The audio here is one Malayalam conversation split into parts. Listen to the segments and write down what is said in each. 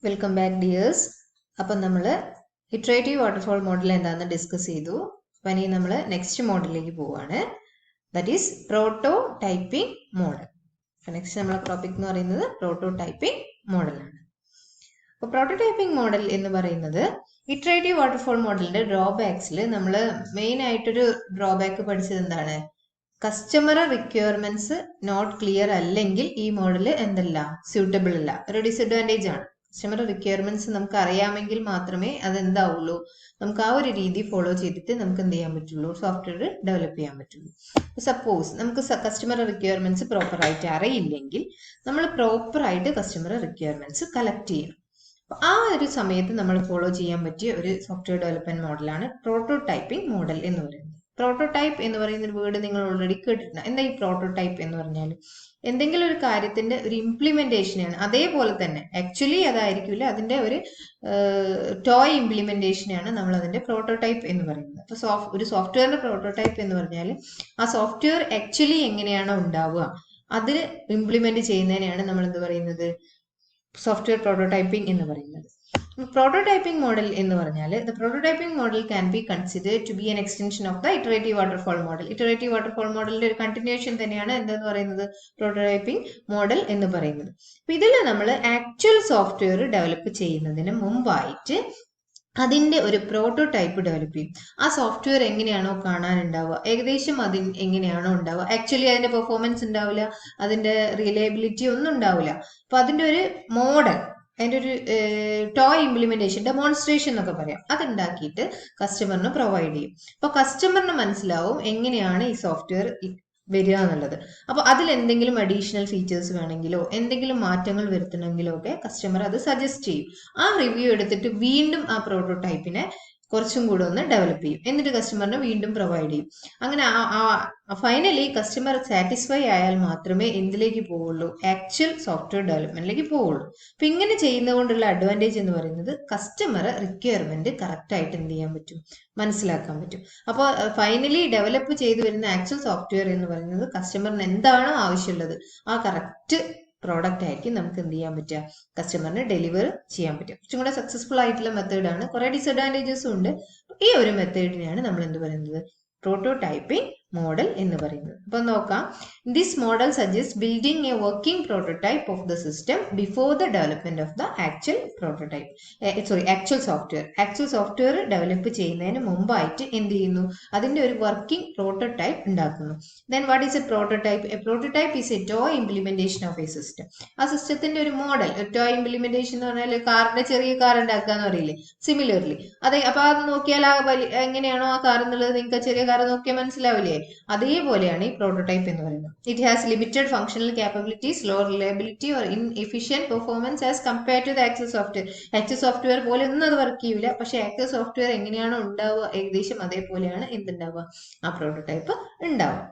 Welcome back dears. അപ്പം നമ്മൾ ഇറ്ററേറ്റീവ് വാട്ടർഫോൾ മോഡൽ എന്താണെന്ന് ഡിസ്കസ് ചെയ്തു. അപ്പം ഇനി നമ്മൾ നെക്സ്റ്റ് മോഡലിലേക്ക് പോവുകയാണ്. That is prototyping model. Next നമ്മളെ ടോപ്പിക് എന്ന് പറയുന്നത് പ്രോട്ടോടൈപ്പിംഗ് മോഡലാണ്. അപ്പോൾ പ്രോട്ടോടൈപ്പിംഗ് മോഡൽ എന്ന് പറയുന്നത് ഇറ്ററേറ്റീവ് വാട്ടർഫോൾ മോഡലിന്റെ ഡ്രോബാക്സിൽ നമ്മൾ മെയിൻ ആയിട്ടൊരു ഡ്രോബാക്ക് പഠിച്ചത് എന്താണ്? കസ്റ്റമർ റിക്വയർമെന്റ്സ് നോട്ട് ക്ലിയർ അല്ലെങ്കിൽ ഈ മോഡൽ എന്തല്ല, സ്യൂട്ടബിൾ അല്ല, ഒരു ഡിസഡ്വാൻറ്റേജ് ആണ്. കസ്റ്റമർ റിക്വയർമെന്റ്സ് നമുക്ക് അറിയാമെങ്കിൽ മാത്രമേ അതെന്താവുള്ളൂ, നമുക്ക് ആ ഒരു രീതി ഫോളോ ചെയ്തിട്ട് നമുക്ക് എന്ത് ചെയ്യാൻ പറ്റുള്ളൂ, സോഫ്റ്റ്വെയർ ഡെവലപ്പ് ചെയ്യാൻ പറ്റുള്ളൂ. സപ്പോസ് നമുക്ക് കസ്റ്റമർ റിക്വയർമെന്റ്സ് പ്രോപ്പറായിട്ട് അറിയില്ലെങ്കിൽ നമ്മൾ പ്രോപ്പറായിട്ട് കസ്റ്റമർ റിക്വയർമെന്റ്സ് കളക്ട് ചെയ്യണം. ആ ഒരു സമയത്ത് നമ്മൾ ഫോളോ ചെയ്യാൻ പറ്റിയ ഒരു സോഫ്റ്റ്വെയർ ഡെവലപ്മെന്റ് മോഡലാണ് പ്രോട്ടോടൈപ്പിംഗ് മോഡൽ എന്ന് പറയുന്നത്. പ്രോട്ടോടൈപ്പ് എന്ന് പറയുന്ന ഒരു വേർഡ് നിങ്ങൾ ഓൾറെഡി കേട്ടിട്ടുണ്ട്. എന്താ ഈ പ്രോട്ടോടൈപ്പ് എന്ന് പറഞ്ഞാൽ? എന്തെങ്കിലും ഒരു കാര്യത്തിന്റെ ഒരു ഇംപ്ലിമെന്റേഷനാണ്. അതേപോലെ തന്നെ ആക്ച്വലി അതായിരിക്കില്ല, അതിന്റെ ഒരു ടോയ് ഇംപ്ലിമെന്റേഷനാണ് നമ്മൾ അതിന്റെ പ്രോട്ടോടൈപ്പ് എന്ന് പറയുന്നത്. അപ്പൊ ഒരു സോഫ്റ്റ്വെയറിന്റെ പ്രോട്ടോടൈപ്പ് എന്ന് പറഞ്ഞാൽ ആ സോഫ്റ്റ്വെയർ ആക്ച്വലി എങ്ങനെയാണോ ഉണ്ടാവുക അതിൽ ഇംപ്ലിമെന്റ് ചെയ്യുന്നതിനെയാണ് നമ്മൾ എന്ത് പറയുന്നത്, സോഫ്റ്റ്വെയർ പ്രോട്ടോടൈപ്പിംഗ് എന്ന് പറയുന്നത്. പ്രോട്ടോടൈപ്പിംഗ് മോഡൽ എന്ന് പറഞ്ഞാൽ the prototyping model can be considered to be an extension of the iterative waterfall model. Iterative waterfall മോഡലിന്റെ ഒരു കണ്ടിന്യൂഷൻ തന്നെയാണ് എന്തെന്ന് പറയുന്നത്, പ്രോട്ടോടൈപ്പിംഗ് മോഡൽ എന്ന് പറയുന്നത്. അപ്പൊ ഇതിൽ നമ്മൾ ആക്ച്വൽ സോഫ്റ്റ്വെയർ ഡെവലപ്പ് ചെയ്യുന്നതിന് മുമ്പായിട്ട് അതിന്റെ ഒരു പ്രോട്ടോടൈപ്പ് ഡെവലപ്പ് ചെയ്യും. ആ സോഫ്റ്റ്വെയർ എങ്ങനെയാണോ കാണാനുണ്ടാവുക, ഏകദേശം അതിന് എങ്ങനെയാണോ ഉണ്ടാവുക, ആക്ച്വലി അതിന്റെ പെർഫോമൻസ് ഉണ്ടാവില്ല, അതിന്റെ റിലയബിലിറ്റി ഒന്നും ഉണ്ടാവില്ല. അപ്പൊ അതിന്റെ ഒരു മോഡൽ, അതിന്റെ ഒരു ടോയ് ഇംപ്ലിമെന്റേഷൻ, ഡെമോൺസ്ട്രേഷൻ എന്നൊക്കെ പറയാം, അതുണ്ടാക്കിയിട്ട് കസ്റ്റമറിന് പ്രൊവൈഡ് ചെയ്യും. അപ്പൊ കസ്റ്റമറിന് മനസ്സിലാവും എങ്ങനെയാണ് ഈ സോഫ്റ്റ്വെയർ വരിക എന്നുള്ളത്. അപ്പൊ അതിൽ എന്തെങ്കിലും അഡീഷണൽ ഫീച്ചേഴ്സ് വേണമെങ്കിലോ എന്തെങ്കിലും മാറ്റങ്ങൾ വരുത്തണമെങ്കിലോ ഒക്കെ കസ്റ്റമർ അത് സജസ്റ്റ് ചെയ്യും. ആ റിവ്യൂ എടുത്തിട്ട് വീണ്ടും ആ പ്രോട്ടോടൈപ്പിനെ കുറച്ചും കൂടെ ഒന്ന് ഡെവലപ്പ് ചെയ്യും, എന്നിട്ട് കസ്റ്റമറിന് വീണ്ടും പ്രൊവൈഡ് ചെയ്യും. അങ്ങനെ ഫൈനലി കസ്റ്റമർ സാറ്റിസ്ഫൈ ആയാൽ മാത്രമേ എന്തിലേക്ക് പോവുള്ളൂ, ആക്ച്വൽ സോഫ്റ്റ്വെയർ ഡെവലപ്മെന്റിലേക്ക് പോവുള്ളൂ. അപ്പൊ ഇങ്ങനെ ചെയ്യുന്നതുകൊണ്ടുള്ള അഡ്വാൻറ്റേജ് എന്ന് പറയുന്നത് കസ്റ്റമർ റിക്വയർമെന്റ് കറക്റ്റ് ആയിട്ട് എന്ത് ചെയ്യാൻ പറ്റും, മനസ്സിലാക്കാൻ പറ്റും. അപ്പോൾ ഫൈനലി ഡെവലപ്പ് ചെയ്തു വരുന്ന ആക്ച്വൽ സോഫ്റ്റ്വെയർ എന്ന് പറയുന്നത് കസ്റ്റമറിന് എന്താണോ ആവശ്യമുള്ളത് ആ കറക്റ്റ് പ്രോഡക്റ്റ് ആയിരിക്കും നമുക്ക് എന്ത് ചെയ്യാൻ പറ്റുക, കസ്റ്റമറിന് ഡെലിവർ ചെയ്യാൻ പറ്റും. കുറച്ചും കൂടെ സക്സസ്ഫുൾ ആയിട്ടുള്ള മെത്തേഡാണ്. കുറെ ഡിസഡ്വാൻറ്റേജസും ഉണ്ട്. ഈ ഒരു മെത്തേഡിനെയാണ് നമ്മൾ എന്ത് പറയുന്നത്, പ്രോട്ടോടൈപ്പിംഗ് മോഡൽ എന്ന് പറയുന്നത്. അപ്പൊ നോക്കാം. This model suggest building A working prototype of the system before the development of the actual prototype, actual software. Actual software develop ചെയ്യുന്നതിന് മുമ്പായിട്ട് എന്ത് ചെയ്യുന്നു, അതിന്റെ ഒരു വർക്കിംഗ് പ്രോട്ടോടൈപ്പ് ഉണ്ടാക്കുന്നു. Then what is A prototype? A prototype is A toy implementation of A system. ആ സിസ്റ്റത്തിന്റെ ഒരു മോഡൽ, ടോയ് ഇംപ്ലിമെന്റേഷൻ എന്ന് പറഞ്ഞാൽ കാറിന്റെ ചെറിയ കാർ ഉണ്ടാക്കുക എന്ന് പറയില്ലേ, സിമിലർലി അതെ. അപ്പൊ അത് നോക്കിയാൽ എങ്ങനെയാണോ ആ കാർ എന്നുള്ളത് നിങ്ങൾക്ക് ചെറിയ കാർ നോക്കിയാൽ മനസ്സിലാവില്ലേ, അതേപോലെയാണ് ഈ പ്രോട്ടോടൈപ്പ് എന്ന് പറയുന്നത്. It has limited functional capabilities, low reliability or inefficient performance as compare to the actual software. Actual software പോലെ ഒന്നും അത് വർക്ക് ചെയ്യില്ല, പക്ഷെ ആക്ച്വൽ സോഫ്റ്റ്വെയർ എങ്ങനെയാണോ ഉണ്ടാവുക ഏകദേശം അതേപോലെയാണ് എന്തുണ്ടാവുക, ആ പ്രോട്ടോടൈപ്പ് ഉണ്ടാവുക.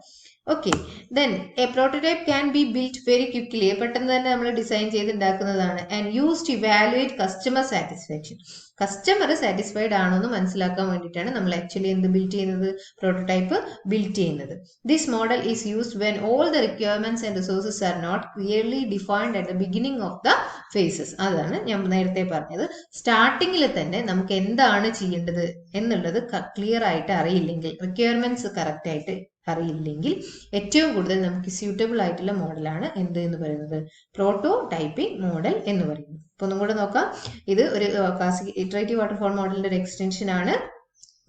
Okay, then a prototype can be built very quickly. പെട്ടെന്ന് തന്നെ നമ്മൾ ഡിസൈൻ ചെയ്ത് ഉണ്ടാക്കുന്നതാണ്. And use to evaluate customer satisfaction. Customer satisfied ആണോ എന്ന് മനസ്സിലാക്കാൻ വേണ്ടിയിട്ടാണ് നമ്മൾ ആക്ച്വലി എന്ത് ബിൽറ്റ് ചെയ്യുന്നത്, പ്രോട്ടോടൈപ്പ് ബിൽറ്റ് ചെയ്യുന്നത്. This model is used when all the requirements and resources are not clearly defined at the beginning of the phases. അതാണ് ഞാൻ നേരത്തെ പറഞ്ഞത്. സ്റ്റാർട്ടിങ്ങിൽ തന്നെ നമുക്ക് എന്താണ് ചെയ്യേണ്ടത് എന്നുള്ളത് ക്ലിയർ ആയിട്ട് അറിയില്ലെങ്കിൽ, റിക്വയർമെന്റ്സ് കറക്റ്റ് ആയിട്ട് അറിയില്ലെങ്കിൽ ഏറ്റവും കൂടുതൽ നമുക്ക് സ്യൂട്ടബിൾ ആയിട്ടുള്ള മോഡലാണ് എന്ത് എന്ന് പറയുന്നത്, പ്രോട്ടോടൈപ്പിംഗ് മോഡൽ എന്ന് പറയുന്നത്. അപ്പൊ ഒന്നും കൂടെ നോക്കാം. ഇത് ഒരു ക്ലാസിക് ഇറ്ററേറ്റീവ് വാട്ടർഫോൾ മോഡലിന്റെ ഒരു എക്സ്റ്റൻഷൻ ആണ്.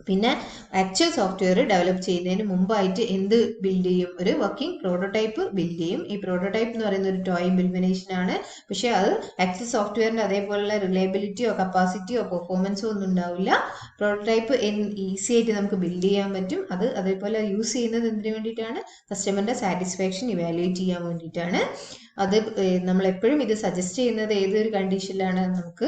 പിന്നെ ആക്ച്വൽ സോഫ്റ്റ്വെയർ ഡെവലപ്പ് ചെയ്യുന്നതിന് മുമ്പായിട്ട് എന്ത് ബിൽഡ് ചെയ്യും, ഒരു വർക്കിംഗ് പ്രോട്ടോടൈപ്പ് ബിൽഡ് ചെയ്യും. ഈ പ്രോട്ടോടൈപ്പ് എന്ന് പറയുന്ന ഒരു ടോയ് ഇംപ്ലിമെന്റേഷൻ ആണ്, പക്ഷെ അത് ആക്ച്വൽ സോഫ്റ്റ്വെയറിന്റെ അതേപോലുള്ള റിലയബിലിറ്റിയോ കപ്പാസിറ്റിയോ പെർഫോമൻസോ ഒന്നും ഉണ്ടാവില്ല. പ്രോട്ടോടൈപ്പ് ഈസി ആയിട്ട് നമുക്ക് ബിൽഡ് ചെയ്യാൻ പറ്റും. അത് അതേപോലെ യൂസ് ചെയ്യുന്നത് എന്തിനു വേണ്ടിയിട്ടാണ്, കസ്റ്റമറിന്റെ സാറ്റിസ്ഫാക്ഷൻ ഇവാലുവേറ്റ് ചെയ്യാൻ വേണ്ടിയിട്ടാണ്. അത് നമ്മൾ എപ്പോഴും ഇത് സജസ്റ്റ് ചെയ്യുന്നത് ഏതൊരു കണ്ടീഷനിലാണ്, നമുക്ക്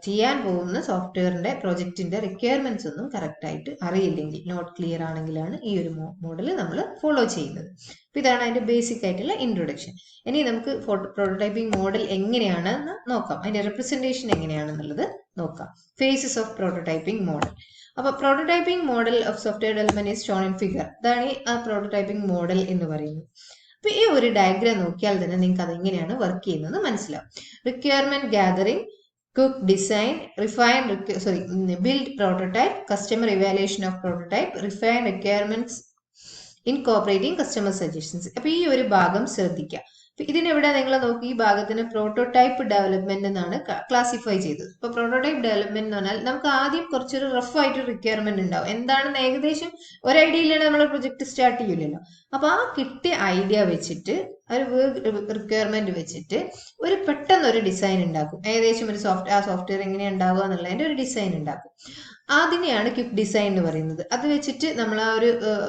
ചെയ്യാൻ പോകുന്ന സോഫ്റ്റ്വെയറിന്റെ പ്രോജക്റ്റിന്റെ റിക്വയർമെന്റ്സ് ഒന്നും കറക്റ്റ് ആയിട്ട് അറിയില്ലെങ്കിൽ, നോട്ട് ക്ലിയർ ആണെങ്കിലാണ് ഈ ഒരു മോഡൽ നമ്മൾ ഫോളോ ചെയ്യുന്നത്. അപ്പൊ ഇതാണ് അതിന്റെ ബേസിക് ആയിട്ടുള്ള ഇൻട്രൊഡക്ഷൻ. ഇനി നമുക്ക് പ്രോട്ടോടൈപ്പിംഗ് മോഡൽ എങ്ങനെയാണെന്ന് നോക്കാം, അതിന്റെ റെപ്രസെന്റേഷൻ എങ്ങനെയാണെന്നുള്ളത് നോക്കാം. Phases of prototyping model. അപ്പൊ prototyping model of software development is shown in figure. ഇതാണ് ആ പ്രോട്ടോടൈപ്പിംഗ് മോഡൽ എന്ന് പറയുന്നത്. അപ്പൊ ഈ ഒരു ഡയഗ്രാം നോക്കിയാൽ തന്നെ നിങ്ങൾക്ക് അത് എങ്ങനെയാണ് വർക്ക് ചെയ്യുന്നത് മനസ്സിലാവും. Requirement gathering, cook, design, refine, build prototype, customer evaluation of prototype, refine requirements, incorporating customer suggestions. അപ്പോൾ ഈ ഒരു ഭാഗം ശ്രദ്ധിക്കുക. ഇതിനെവിടെ നിങ്ങൾ നോക്കി ഈ ഭാഗത്തിന് പ്രോട്ടോടൈപ്പ് ഡെവലപ്മെന്റ് എന്നാണ് ക്ലാസിഫൈ ചെയ്തത്. ഇപ്പൊ പ്രോട്ടോടൈപ്പ് ഡെവലപ്മെന്റ് എന്ന് പറഞ്ഞാൽ നമുക്ക് ആദ്യം കുറച്ചൊരു റഫ് ആയിട്ട് റിക്വയർമെന്റ് ഉണ്ടാവും. എന്താണെന്ന് ഏകദേശം ഒരു ഐഡിയയിലാണ് നമ്മൾ പ്രൊജക്ട് സ്റ്റാർട്ട് ചെയ്യില്ലല്ലോ. അപ്പൊ ആ കിട്ടിയ ഐഡിയ വെച്ചിട്ട് ഒരു റിക്വയർമെന്റ് വെച്ചിട്ട് പെട്ടെന്ന് ഒരു ഡിസൈൻ ഉണ്ടാക്കും. ഏകദേശം ആ സോഫ്റ്റ്വെയർ എങ്ങനെയാണ് ഉണ്ടാവുക എന്നുള്ളതിന്റെ ഒരു ഡിസൈൻ ഉണ്ടാക്കും. അതിനെയാണ് ക്വിക്ക് ഡിസൈൻ എന്ന് പറയുന്നത്. അത് വെച്ചിട്ട് നമ്മൾ ആ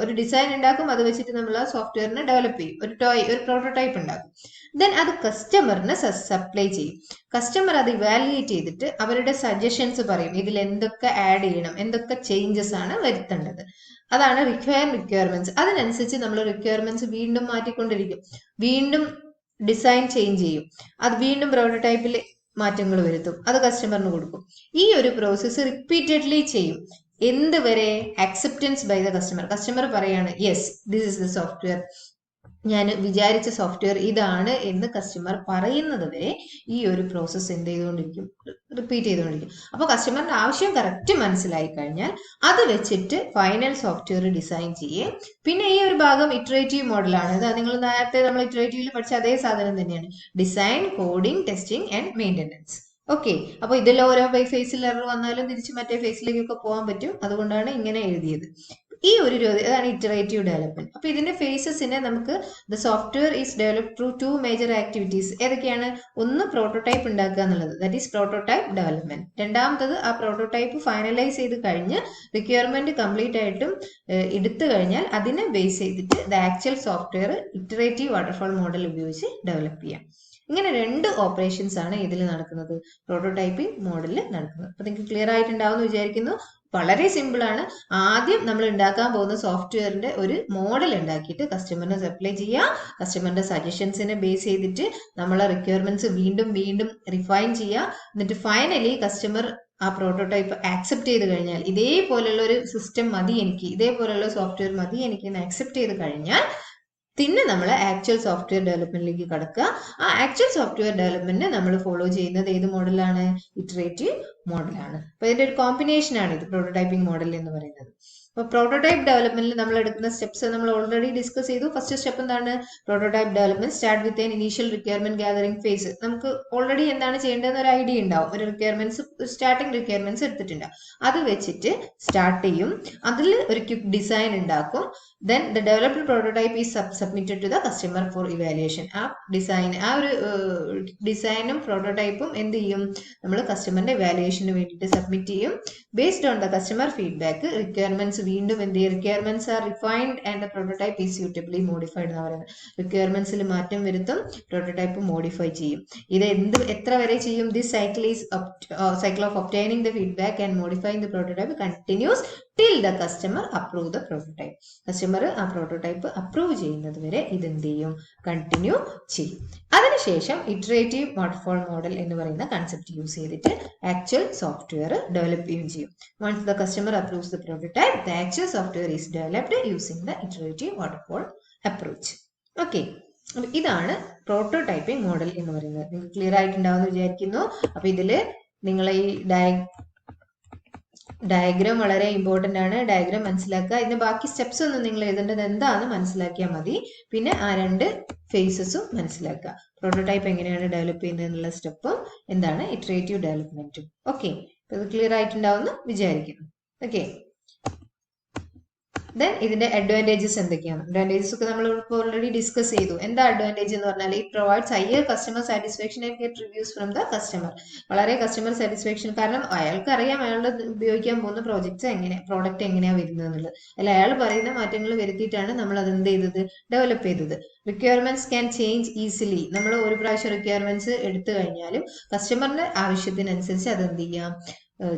ഒരു ഡിസൈൻ ഉണ്ടാക്കും. അത് വെച്ചിട്ട് നമ്മൾ ആ സോഫ്റ്റ്വെയറിനെ ഡെവലപ്പ് ചെയ്യും. ഒരു പ്രോട്ടോടൈപ്പ് ഉണ്ടാക്കും. ദെൻ അത് കസ്റ്റമറിന് സപ്ലൈ ചെയ്യും. കസ്റ്റമർ അത് ഇവാലുവേറ്റ് ചെയ്തിട്ട് അവരുടെ സജഷൻസ് പറയും. ഇതിൽ എന്തൊക്കെ ആഡ് ചെയ്യണം, എന്തൊക്കെ ചേഞ്ചസ് ആണ് വരുത്തേണ്ടത്. അതാണ് റിക്വയർമെന്റ്സ്. അതിനനുസരിച്ച് നമ്മൾ റിക്വയർമെന്റ്സ് വീണ്ടും മാറ്റിക്കൊണ്ടിരിക്കും. വീണ്ടും ഡിസൈൻ ചേഞ്ച് ചെയ്യും. അത് വീണ്ടും പ്രോട്ടോടൈപ്പിൽ മാറ്റങ്ങൾ വരുത്തും. അത് കസ്റ്റമറിന് കൊടുക്കും. ഈ ഒരു പ്രോസസ്സ് റിപ്പീറ്റഡ്ലി ചെയ്യും. എന്ത് വരെ? Acceptance by the customer. Customer പറയാണ് yes this is the software, ഞാൻ വിചാരിച്ച സോഫ്റ്റ്വെയർ ഇതാണ് എന്ന് കസ്റ്റമർ പറയുന്നത് വരെ ഈ ഒരു പ്രോസസ്സ് എന്ത് ചെയ്തുകൊണ്ടിരിക്കും? റിപ്പീറ്റ് ചെയ്തുകൊണ്ടിരിക്കും. അപ്പോൾ കസ്റ്റമറിന്റെ ആവശ്യം കറക്റ്റ് മനസ്സിലായി കഴിഞ്ഞാൽ അത് വെച്ചിട്ട് ഫൈനൽ സോഫ്റ്റ്വെയർ ഡിസൈൻ ചെയ്യും. പിന്നെ ഈ ഒരു ഭാഗം ഇറ്ററേറ്റീവ് മോഡലാണ്. ഇത് നിങ്ങൾ നേരത്തെ നമ്മൾ ഇറ്ററേറ്റീവിൽ പഠിച്ച അതേ സാധനം തന്നെയാണ്. Design, coding, testing and maintenance. Okay, അപ്പൊ ഇതിൽ ഓരോ ഫേസിൽ എറർ വന്നാലും തിരിച്ച് മറ്റേ ഫേസിലേക്കൊക്കെ പോകാൻ പറ്റും. അതുകൊണ്ടാണ് ഇങ്ങനെ എഴുതിയത്. ഈ ഒരു അതാണ് ഇറ്ററേറ്റീവ് ഡെവലപ്മെന്റ്. അപ്പൊ ഇതിന്റെ ഫേസസിനെ നമുക്ക് the software is developed through 2 major activities. ഏതൊക്കെയാണ്? ഒന്ന് പ്രോട്ടോടൈപ്പ് ഉണ്ടാക്കുക എന്നുള്ളത്, ദാറ്റ് ഈസ് പ്രോട്ടോടൈപ്പ് ഡെവലപ്മെന്റ്. രണ്ടാമത്തത് ആ പ്രോട്ടോടൈപ്പ് ഫൈനലൈസ് ചെയ്ത് കഴിഞ്ഞ് റിക്വയർമെന്റ് കംപ്ലീറ്റ് ആയിട്ടും എടുത്തു കഴിഞ്ഞാൽ അതിനെ ബേസ് ചെയ്തിട്ട് the actual software iterative waterfall model ഉപയോഗിച്ച് ഡെവലപ്പ് ചെയ്യാം. ഇങ്ങനെ 2 ഓപ്പറേഷൻസ് ആണ് ഇതിൽ നടക്കുന്നത്, പ്രോട്ടോടൈപ്പിംഗ് മോഡലിൽ നടക്കുന്നത്. അപ്പൊ നിങ്ങൾക്ക് ക്ലിയർ ആയിട്ടുണ്ടാവും എന്ന് വിചാരിക്കുന്നു. വളരെ സിമ്പിൾ ആണ്. ആദ്യം നമ്മൾ ഉണ്ടാക്കാൻ പോകുന്ന സോഫ്റ്റ്വെയറിന്റെ ഒരു മോഡൽ ഉണ്ടാക്കിയിട്ട് കസ്റ്റമറിന് സപ്ലൈ ചെയ്യുക. കസ്റ്റമറിന്റെ സജഷൻസിനെ ബേസ് ചെയ്തിട്ട് നമ്മളെ റിക്വയർമെന്റ്സ് വീണ്ടും വീണ്ടും റിഫൈൻ ചെയ്യുക. എന്നിട്ട് ഫൈനലി കസ്റ്റമർ ആ പ്രോട്ടോടൈപ്പ് ആക്സെപ്റ്റ് ചെയ്ത് കഴിഞ്ഞാൽ, ഇതേപോലുള്ള ഒരു സിസ്റ്റം മതി എനിക്ക്, ഇതേപോലുള്ള സോഫ്റ്റ്വെയർ മതി എനിക്ക് എന്ന് ആക്സെപ്റ്റ് ചെയ്ത് കഴിഞ്ഞാൽ പിന്നെ നമ്മൾ ആക്ച്വൽ സോഫ്റ്റ്വെയർ ഡെവലപ്മെന്റിലേക്ക് കടക്കുക. ആ ആക്ച്വൽ സോഫ്റ്റ്വെയർ ഡെവലപ്മെന്റ് നമ്മൾ ഫോളോ ചെയ്യുന്നത് ഏത് മോഡലാണ്? ഇറ്ററേറ്റീവ് മോഡലാണ്. അപ്പൊ ഇതിന്റെ ഒരു കോമ്പിനേഷൻ ആണ് ഇത് പ്രോട്ടോടൈപ്പിംഗ് മോഡൽ എന്ന് പറയുന്നത്. അപ്പൊ പ്രോട്ടോടൈപ്പ് ഡെവലപ്മെന്റിൽ നമ്മൾ എടുക്കുന്ന സ്റ്റെപ്സ് നമ്മൾ ഓൾറെഡി ഡിസ്കസ് ചെയ്തു. ഫസ്റ്റ് സ്റ്റെപ്പ് എന്താണ്? Prototype development start with an initial requirement gathering phase. നമുക്ക് ഓൾറെഡി എന്താണ് ചെയ്യേണ്ടതെന്ന് ഒരു ഐഡിയ ഉണ്ടാവും. ഒരു സ്റ്റാർട്ടിംഗ് റിക്വയർമെന്റ്സ് എടുത്തിട്ടുണ്ടാവും. അത് വെച്ചിട്ട് സ്റ്റാർട്ട് ചെയ്യും. അതിൽ ഒരു ക്വിക്ക് ഡിസൈൻ ഉണ്ടാക്കും. Then the developed prototype is submitted to the customer for evaluation. ആ ഒരു ഡിസൈനും പ്രോട്ടോടൈപ്പും എന്ത് ചെയ്യും? നമ്മൾ കസ്റ്റമറിന്റെ ഇവാലുവേഷന് വേണ്ടിയിട്ട് സബ്മിറ്റ് ചെയ്യും. Based on the customer feedback requirements വീണ്ടും എന്ത് ചെയ്യും? Requirements are refined and the prototype is suitably modified എന്ന് പറയുന്നത്. റിക്വയർമെന്റ്സിൽ മാറ്റം വരുത്തും, പ്രോട്ടോടൈപ്പ് മോഡിഫൈ ചെയ്യും. ഇത് എത്ര വരെ ചെയ്യും? This cycle of obtaining the feedback and modifying the prototype continues till the customer approve the prototype. Customer ആ പ്രോട്ടോടൈപ്പ് അപ്രൂവ് ചെയ്യുന്നത് വരെ ഇതെന്ത് ചെയ്യും? കണ്ടിന്യൂ ചെയ്യും. അതിനുശേഷം ഇറ്ററേറ്റീവ് വാട്ടർഫാൾ മോഡൽ എന്ന് പറയുന്ന കൺസെപ്റ്റ് യൂസ് ചെയ്തിട്ട് ആക്ച്വൽ സോഫ്റ്റ്വെയർ ഡെവലപ്പ് ചെയ്യുകയും ചെയ്യും. Once the customer approves the prototype, the actual software is developed using the iterative waterfall approach. Okay, ഇതാണ് പ്രോട്ടോടൈപ്പിംഗ് മോഡൽ എന്ന് പറയുന്നത്. നിങ്ങൾക്ക് ക്ലിയർ ആയിട്ടുണ്ടാവും എന്ന് വിചാരിക്കുന്നു. അപ്പൊ ഇതില് നിങ്ങൾ ഈ ഡയഗ്രാം വളരെ ഇമ്പോർട്ടന്റ് ആണ്. ഡയഗ്രാം മനസ്സിലാക്കുക. ഇതിന്റെ ബാക്കി സ്റ്റെപ്സ് ഒന്നും നിങ്ങൾ എഴുതേണ്ടത് എന്താണെന്ന് മനസ്സിലാക്കിയാൽ മതി. പിന്നെ ആ 2 ഫേസസും മനസ്സിലാക്കുക. പ്രോട്ടോടൈപ്പ് എങ്ങനെയാണ് ഡെവലപ്പ് ചെയ്യുന്നത് എന്നുള്ള സ്റ്റെപ്പും എന്താണ് ഇറ്ററേറ്റീവ് ഡെവലപ്മെന്റും. ഓക്കെ, ഇത് ക്ലിയർ ആയിട്ടുണ്ടാവുമെന്ന് വിചാരിക്കുന്നു. ഓക്കെ, ദെൻ ഇതിന്റെ അഡ്വാൻറ്റേജസ് എന്തൊക്കെയാണ്? അഡ്വാൻറ്റേജസ് ഒക്കെ നമ്മൾ ഇപ്പോൾ ഓൾറെഡി ഡിസ്കസ് ചെയ്തു. എന്താ അഡ്വാൻറ്റേജ് എന്ന് പറഞ്ഞാൽ it provides higher customer satisfaction and get reviews from the customer. വളരെ കസ്റ്റമർ സാറ്റിസ്ഫാക്ഷൻ, കാരണം അയാൾക്ക് അറിയാം അയാളുടെ ഉപയോഗിക്കാൻ പോകുന്ന പ്രോഡക്റ്റ് എങ്ങനെയാ വരുന്നത് എന്നുള്ളത്. അല്ല, അയാൾ പറയുന്ന മാറ്റങ്ങൾ വരുത്തിയിട്ടാണ് നമ്മൾ അത് എന്ത് ചെയ്തത്? ഡെവലപ്പ് ചെയ്തത്. Requirements can change easily. നമ്മൾ ഒരു പ്രാവശ്യം റിക്വയർമെന്റ്സ് എടുത്തു കഴിഞ്ഞാലും കസ്റ്റമറിന്റെ ആവശ്യത്തിനനുസരിച്ച് അത് എന്ത് ചെയ്യാം?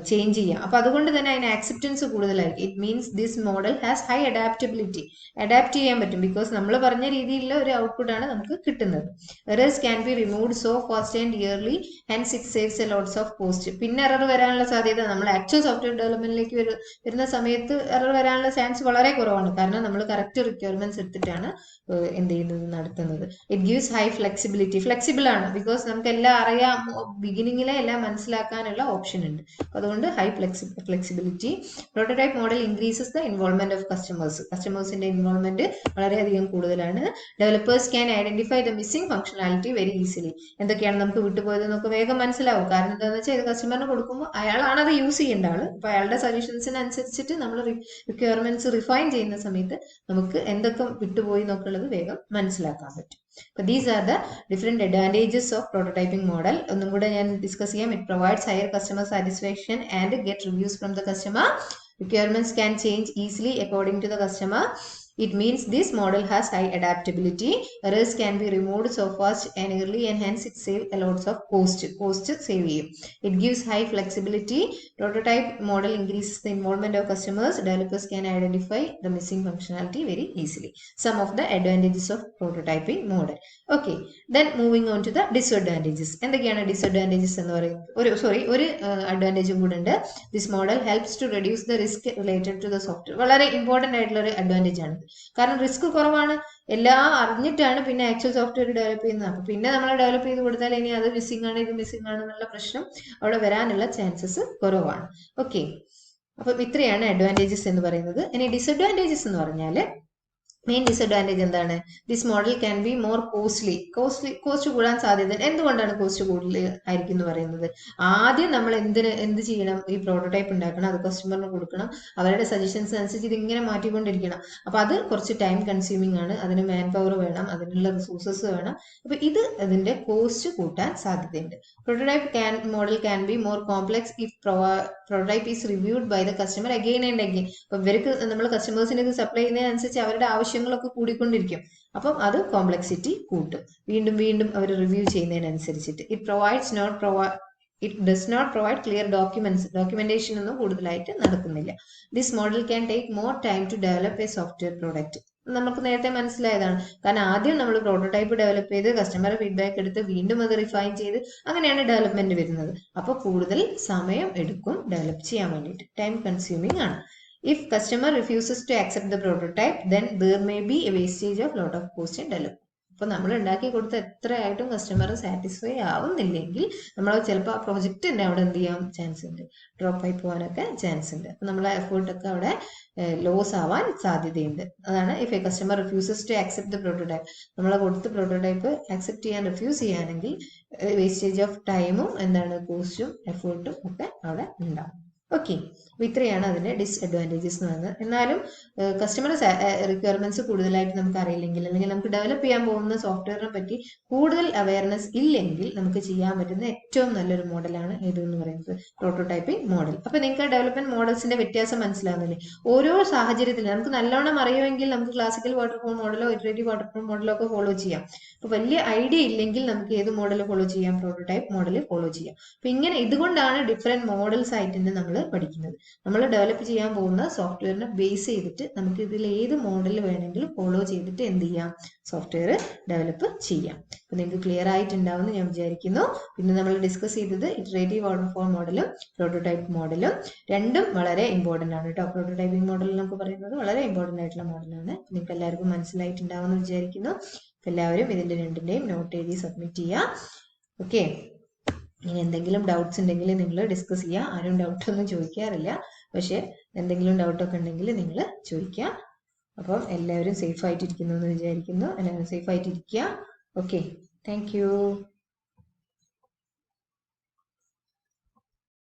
ചേഞ്ച് ചെയ്യാം. അപ്പോൾ അതുകൊണ്ട് തന്നെ അതിന് ആക്സെപ്റ്റൻസ് കൂടുതലായിരിക്കും. It means this model has high adaptability. Adapt ചെയ്യാൻ പറ്റും, ബിക്കോസ് നമ്മൾ പറഞ്ഞ രീതിയിലുള്ള ഒരു ഔട്ട്പുട്ടാണ് നമുക്ക് കിട്ടുന്നത്. Errors can be removed so fast and yearly hence it saves A lots of cost. പിന്നെ എറർ വരാനുള്ള സാധ്യത നമ്മൾ ആക്ച്വൽ സോഫ്റ്റ്വെയർ ഡെവലപ്മെന്റിലേക്ക് വരുന്ന സമയത്ത് എറർ വരാനുള്ള ചാൻസ് വളരെ കുറവാണ്. കാരണം നമ്മൾ കറക്റ്റ് റിക്വയർമെന്റ്സ് എടുത്തിട്ടാണ് എന്ത് ചെയ്യുന്നത്, നടത്തുന്നത്. It gives high flexibility. Flexible ആണ്, ബിക്കോസ് നമുക്ക് എല്ലാം അറിയാം, ബിഗിനിങ്ങിലെ എല്ലാം മനസ്സിലാക്കാനുള്ള ഓപ്ഷൻ ഉണ്ട്. അതുകൊണ്ട് high flexibility. Prototype model increases the involvement of customers. കസ്റ്റമേഴ്സിന്റെ ഇൻവോൾവ്മെന്റ് വളരെയധികം കൂടുതലാണ്. Developers can identify the missing functionality very easily. എന്തൊക്കെയാണ് നമുക്ക് വിട്ടുപോയത് നമുക്ക് വേഗം മനസ്സിലാവും. കാരണം എന്താണെന്ന് വെച്ചാൽ ഇത് കസ്റ്റമറിന് കൊടുക്കുമ്പോൾ അയാളാണ് അത് യൂസ് ചെയ്യേണ്ട ആള്. അപ്പൊ അയാളുടെ സജഷൻസിനനുസരിച്ചിട്ട് നമ്മൾ റിക്വയർമെന്റ്സ് റിഫൈൻ ചെയ്യുന്ന സമയത്ത് നമുക്ക് എന്തൊക്കെ വിട്ടുപോയി എന്നൊക്കെയുള്ളത് വേഗം മനസ്സിലാക്കാൻ പറ്റും. So these are the different advantages of prototyping model. ഒന്നും കൂടെ ഞാൻ ഡിസ്കസ് ചെയ്യാം. It provides higher customer satisfaction and get reviews from the customer. Requirements can change easily according to the customer. It means this model has high adaptability. Errors can be removed so fast and early, and hence it saves a lot of cost. Save ചെയ്യും. It gives high flexibility. Prototype model increases the involvement of customers. Developers can identify the missing functionality very easily. Some of the advantages of prototyping model. Okay, then moving on to the disadvantages. എന്തൊക്കെയാണ് disadvantages എന്ന് പറയുന്നത്? ഒരു അഡ്വാൻറ്റേജും കൂടെ ഉണ്ട്. This model helps to reduce the risk related to the software. വളരെ ഇമ്പോർട്ടന്റ് ആയിട്ടുള്ള ഒരു അഡ്വാൻറ്റേജ് ആണ്. കാരണം റിസ്ക് കുറവാണ്. എല്ലാം അറിഞ്ഞിട്ടാണ് പിന്നെ ആക്ച്വൽ സോഫ്റ്റ്വെയർ ഡെവലപ്പ് ചെയ്യുന്നത്. അപ്പൊ പിന്നെ നമ്മൾ ഡെവലപ്പ് ചെയ്ത് കൊടുത്താൽ ഇനി അത് മിസ്സിംഗ് ആണ്, ഇത് മിസ്സിംഗ് ആണ് എന്നുള്ള പ്രശ്നം അവിടെ വരാനുള്ള ചാൻസസ് കുറവാണ്. ഓക്കെ, അപ്പൊ ഇത്രയാണ് അഡ്വാൻറ്റേജസ് എന്ന് പറയുന്നത്. ഇനി ഡിസഡ്വാൻറ്റേജസ് എന്ന് പറഞ്ഞാല് മെയിൻ ഡിസഡ്വാൻറ്റേജ് എന്താണ്? This model can be more costly. Cost കൂടാൻ സാധ്യത. എന്തുകൊണ്ടാണ് കോസ്റ്റ് കൂടുതൽ ആയിരിക്കും എന്ന് പറയുന്നത്? ആദ്യം നമ്മൾ എന്ത് ചെയ്യണം? ഈ പ്രോട്ടോടൈപ്പ് ഉണ്ടാക്കണം, അത് കസ്റ്റമറിന് കൊടുക്കണം, അവരുടെ സജഷൻസ് അനുസരിച്ച് ഇത് ഇങ്ങനെ മാറ്റിക്കൊണ്ടിരിക്കണം. അപ്പൊ അത് കുറച്ച് ടൈം കൺസ്യൂമിംഗ് ആണ്. അതിന് മാൻ പവർ വേണം, അതിനുള്ള റിസോഴ്സസ് വേണം. അപ്പൊ ഇത് അതിന്റെ കോസ്റ്റ് കൂട്ടാൻ സാധ്യതയുണ്ട്. Prototype model can be more complex if prototype is reviewed by the customer again and again. അപ്പൊ ഇവർക്ക് നമ്മൾ കസ്റ്റമേഴ്സിന് ഇത് സപ്ലൈ ചെയ്യുന്നതിനനുസരിച്ച് അവരുടെ ആവശ്യങ്ങളൊക്കെ കൂടിക്കൊണ്ടിരിക്കും. അപ്പം അത് കോംപ്ലക്സിറ്റി കൂട്ടും, വീണ്ടും വീണ്ടും അവർ review ചെയ്യുന്നതിനനുസരിച്ചിട്ട്. It does not provide clear documents. Documentation ഒന്നും കൂടുതലായിട്ട് നടക്കുന്നില്ല. This model can take more time to develop a software product. നമുക്ക് നേരത്തെ മനസ്സിലായതാണ്. കാരണം ആദ്യം നമ്മൾ പ്രോട്ടോടൈപ്പ് ഡെവലപ്പ് ചെയ്ത് കസ്റ്റമർ ഫീഡ്ബാക്ക് എടുത്ത് വീണ്ടും അത് റിഫൈൻ ചെയ്ത് അങ്ങനെയാണ് ഡെവലപ്മെന്റ് വരുന്നത്. അപ്പോൾ കൂടുതൽ സമയം എടുക്കും ഡെവലപ്പ് ചെയ്യാൻ വേണ്ടിയിട്ട്. ടൈം കൺസ്യൂമിംഗ് ആണ്. If customer refuses to accept the prototype, then there may be a wastage of lot of cost in development. അപ്പോൾ നമ്മൾ ഉണ്ടാക്കി കൊടുത്ത എത്രയായിട്ടും കസ്റ്റമർ സാറ്റിസ്ഫൈ ആവുന്നില്ലെങ്കിൽ നമ്മൾ ചിലപ്പോൾ ആ പ്രോജക്റ്റ് തന്നെ അവിടെ എന്ത് ചെയ്യാൻ ചാൻസ് ഉണ്ട്, ഡ്രോപ്പ് ആയി പോകാനൊക്കെ ചാൻസ് ഉണ്ട്. അപ്പോൾ നമ്മളെ എഫേർട്ടൊക്കെ അവിടെ ലോസ് ആവാൻ സാധ്യതയുണ്ട്. അതാണ് if a customer refuses to accept the prototype. നമ്മൾ കൊടുത്ത പ്രോട്ടോടൈപ്പ് ആക്സെപ്റ്റ് ചെയ്യാൻ റിഫ്യൂസ് ചെയ്യുകയാണെങ്കിൽ വേസ്റ്റേജ് ഓഫ് ടൈമും എന്താണ് കോസ്റ്റും എഫേർട്ടും ഒക്കെ അവിടെ ഉണ്ടാവും. ഓക്കെ, അപ്പോൾ ഇത്രയാണ് അതിൻ്റെ ഡിസ്അഡ്വാൻറ്റേജസ് എന്ന് പറയുന്നത്. എന്നാലും കസ്റ്റമർ റിക്വയർമെന്റ്സ് കൂടുതലായിട്ട് നമുക്ക് അറിയില്ലെങ്കിൽ, അല്ലെങ്കിൽ നമുക്ക് ഡെവലപ്പ് ചെയ്യാൻ പോകുന്ന സോഫ്റ്റ്വെയറിനെ പറ്റി കൂടുതൽ അവയർനെസ് ഇല്ലെങ്കിൽ നമുക്ക് ചെയ്യാൻ പറ്റുന്ന ഏറ്റവും നല്ലൊരു മോഡലാണ് ഇതെന്ന് പറയുന്നത് പ്രോട്ടോടൈപ്പിംഗ് മോഡൽ. അപ്പോൾ നിങ്ങൾക്ക് ഡെവലപ്മെന്റ് മോഡൽസിന്റെ വ്യത്യാസം മനസ്സിലാവുന്നില്ലേ? ഓരോ സാഹചര്യത്തിൽ നമുക്ക് നല്ലോണം അറിയുമെങ്കിൽ നമുക്ക് ക്ലാസിക്കൽ വാട്ടർഫോൾ മോഡലോ ഇറ്ററേറ്റീവ് വാട്ടർഫോൾ മോഡലോ ഒക്കെ ഫോളോ ചെയ്യാം. അപ്പോൾ വലിയ ഐഡിയ ഇല്ലെങ്കിൽ നമുക്ക് ഏത് മോഡൽ ഫോളോ ചെയ്യാം? പ്രോട്ടോടൈപ്പ് മോഡൽ ഫോളോ ചെയ്യാം. അപ്പൊ ഇങ്ങനെ ഇതുകൊണ്ടാണ് ഡിഫറെന്റ് മോഡൽസ് ആയിട്ട് നമ്മൾ പഠിക്കുന്നത്. നമ്മൾ ഡെവലപ്പ് ചെയ്യാൻ പോകുന്ന സോഫ്റ്റ്വെയറിനെ ബേസ് ചെയ്തിട്ട് നമുക്ക് ഇതിൽ ഏത് മോഡൽ വേണമെങ്കിലും ഫോളോ ചെയ്തിട്ട് എന്ത് ചെയ്യാം? സോഫ്റ്റ്വെയർ ഡെവലപ്പ് ചെയ്യാം. അപ്പൊ നിങ്ങൾക്ക് ക്ലിയർ ആയിട്ടുണ്ടാവുമെന്ന് ഞാൻ വിചാരിക്കുന്നു. പിന്നെ നമ്മൾ ഡിസ്കസ് ചെയ്തത് ഇറ്ററേറ്റീവ് വാട്ടർഫോൾ മോഡലും പ്രോട്ടോടൈപ്പ് മോഡലും രണ്ടും വളരെ ഇമ്പോർട്ടന്റ് ആണ് കേട്ടോ. പ്രോട്ടോടൈപ്പിംഗ് മോഡൽ എന്നൊക്കെ പറയുന്നത് വളരെ ഇമ്പോർട്ടന്റ് ആയിട്ടുള്ള മോഡലാണ്. നിങ്ങൾക്ക് എല്ലാവർക്കും മനസ്സിലായിട്ടുണ്ടാവുമെന്ന് വിചാരിക്കുന്നു. എല്ലാവരും ഇതിന്റെ രണ്ടിന്റെയും നോട്ട് എഴുതി സബ്മിറ്റ് ചെയ്യാം. ഓക്കെ, ഇനി എന്തെങ്കിലും ഡൗട്ട്സ് ഉണ്ടെങ്കിൽ നിങ്ങൾ ഡിസ്കസ് ചെയ്യുക. ആരും ഡൗട്ടൊന്നും ചോദിക്കാറില്ല, പക്ഷെ എന്തെങ്കിലും ഡൗട്ടൊക്കെ ഉണ്ടെങ്കിൽ നിങ്ങൾ ചോദിക്കുക. അപ്പം എല്ലാവരും സേഫ് ആയിട്ടിരിക്കുന്നു എന്ന് വിചാരിക്കുന്നു. എല്ലാവരും സേഫ് ആയിട്ടിരിക്കുക. Okay, thank you.